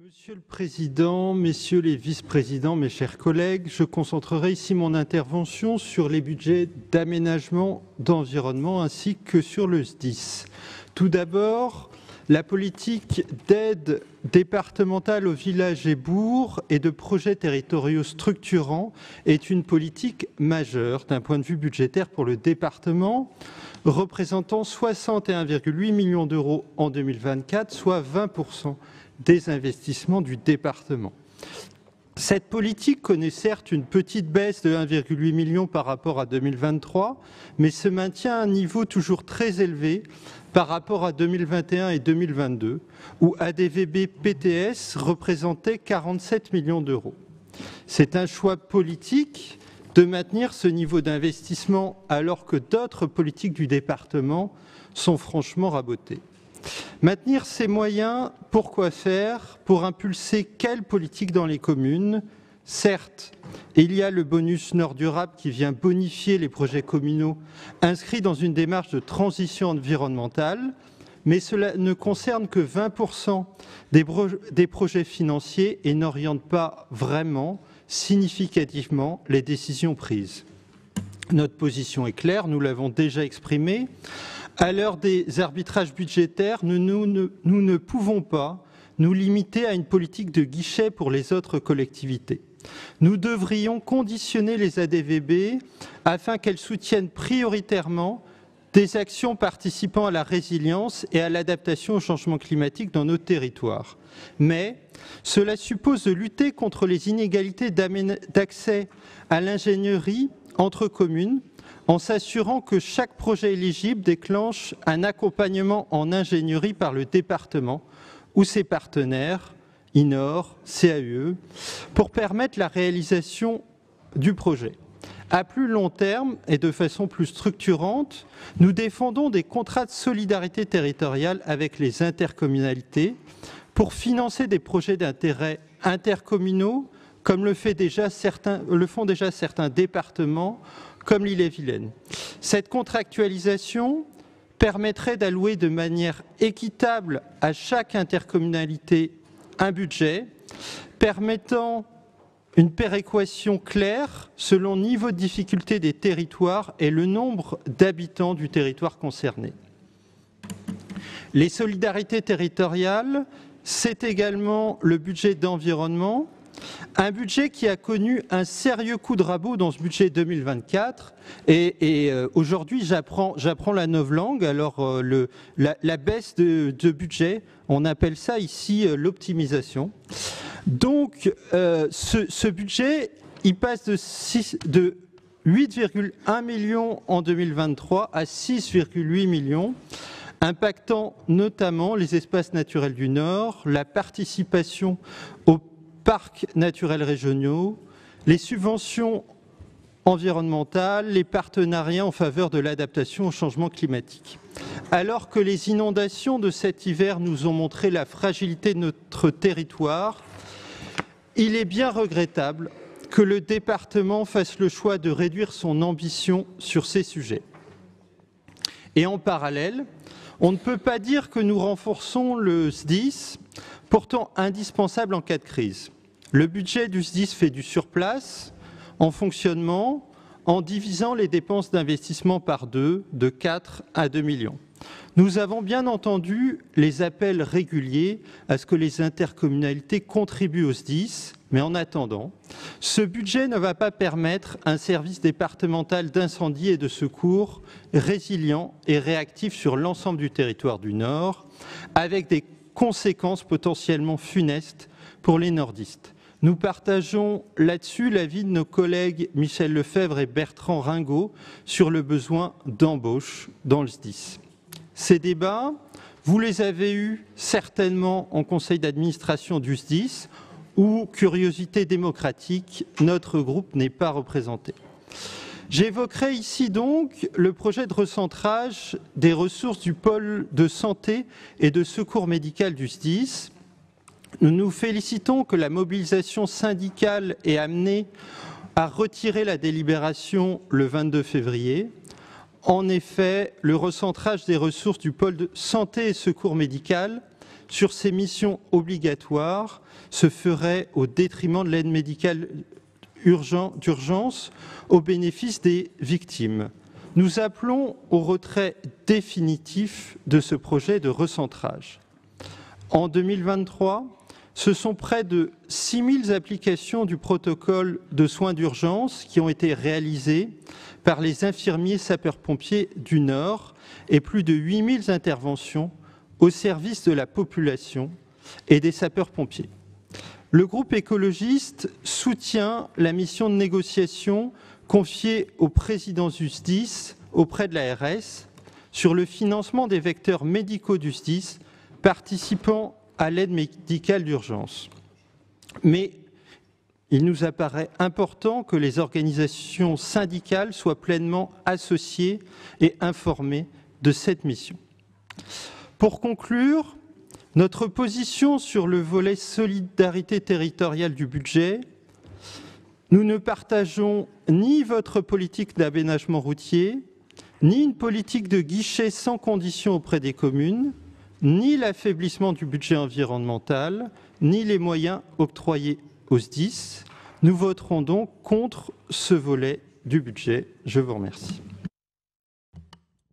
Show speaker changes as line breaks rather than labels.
Monsieur le Président, Messieurs les vice-présidents, mes chers collègues, je concentrerai ici mon intervention sur les budgets d'aménagement d'environnement ainsi que sur le SDIS. Tout d'abord, la politique d'aide départementale aux villages et bourgs et de projets territoriaux structurants est une politique majeure d'un point de vue budgétaire pour le département, représentant 61,8 millions d'euros en 2024, soit 20% des investissements du département. Cette politique connaît certes une petite baisse de 1,8 million par rapport à 2023, mais se maintient à un niveau toujours très élevé par rapport à 2021 et 2022, où ADVB PTS représentait 47 millions d'euros. C'est un choix politique de maintenir ce niveau d'investissement alors que d'autres politiques du département sont franchement rabotées. Maintenir ces moyens, pourquoi faire? Pour impulser quelle politique dans les communes? Certes, il y a le bonus Nord durable qui vient bonifier les projets communaux inscrits dans une démarche de transition environnementale, mais cela ne concerne que 20% des projets financiers et n'oriente pas vraiment, significativement, les décisions prises. Notre position est claire, nous l'avons déjà exprimée. À l'heure des arbitrages budgétaires, nous ne pouvons pas nous limiter à une politique de guichet pour les autres collectivités. Nous devrions conditionner les ADVB afin qu'elles soutiennent prioritairement des actions participant à la résilience et à l'adaptation au changement climatique dans nos territoires. Mais cela suppose de lutter contre les inégalités d'accès à l'ingénierie entre communes, en s'assurant que chaque projet éligible déclenche un accompagnement en ingénierie par le département ou ses partenaires, INOR, CAUE, pour permettre la réalisation du projet. À plus long terme et de façon plus structurante, nous défendons des contrats de solidarité territoriale avec les intercommunalités pour financer des projets d'intérêt intercommunaux, comme le font déjà certains départements, comme l'Ille-et-Vilaine. Cette contractualisation permettrait d'allouer de manière équitable à chaque intercommunalité un budget, permettant une péréquation claire selon le niveau de difficulté des territoires et le nombre d'habitants du territoire concerné. Les solidarités territoriales, c'est également le budget d'environnement, un budget qui a connu un sérieux coup de rabot dans ce budget 2024 et aujourd'hui j'apprends la novlangue. Alors la baisse de budget, on appelle ça ici l'optimisation. Donc ce budget, il passe de 8,1 millions en 2023 à 6,8 millions, impactant notamment les espaces naturels du Nord, la participation aux parcs naturels régionaux, les subventions environnementales, les partenariats en faveur de l'adaptation au changement climatique. Alors que les inondations de cet hiver nous ont montré la fragilité de notre territoire, il est bien regrettable que le département fasse le choix de réduire son ambition sur ces sujets. Et en parallèle, on ne peut pas dire que nous renforçons le SDIS, pourtant indispensable en cas de crise. Le budget du SDIS fait du surplace en fonctionnement en divisant les dépenses d'investissement par deux, de 4 à 2 millions. Nous avons bien entendu les appels réguliers à ce que les intercommunalités contribuent au SDIS, mais en attendant, ce budget ne va pas permettre un service départemental d'incendie et de secours résilient et réactif sur l'ensemble du territoire du Nord, avec des conséquences potentiellement funestes pour les nordistes. Nous partageons là-dessus l'avis de nos collègues Michel Lefebvre et Bertrand Ringot sur le besoin d'embauche dans le SDIS. Ces débats, vous les avez eus certainement en conseil d'administration du SDIS où, curiosité démocratique, notre groupe n'est pas représenté. J'évoquerai ici donc le projet de recentrage des ressources du pôle de santé et de secours médical du SDIS. Nous nous félicitons que la mobilisation syndicale ait amené à retirer la délibération le 22 février. En effet, le recentrage des ressources du pôle de santé et secours médical sur ces missions obligatoires se ferait au détriment de l'aide médicale d'urgence au bénéfice des victimes. Nous appelons au retrait définitif de ce projet de recentrage. En 2023, ce sont près de 6 000 applications du protocole de soins d'urgence qui ont été réalisées par les infirmiers sapeurs-pompiers du Nord et plus de 8 000 interventions au service de la population et des sapeurs-pompiers. Le groupe écologiste soutient la mission de négociation confiée au président du SDIS auprès de l'ARS sur le financement des vecteurs médicaux du SDIS participant à l'aide médicale d'urgence. Mais il nous apparaît important que les organisations syndicales soient pleinement associées et informées de cette mission. Pour conclure, notre position sur le volet solidarité territoriale du budget, nous ne partageons ni votre politique d'aménagement routier, ni une politique de guichet sans condition auprès des communes, ni l'affaiblissement du budget environnemental, ni les moyens octroyés aux SDIS. Nous voterons donc contre ce volet du budget. Je vous remercie.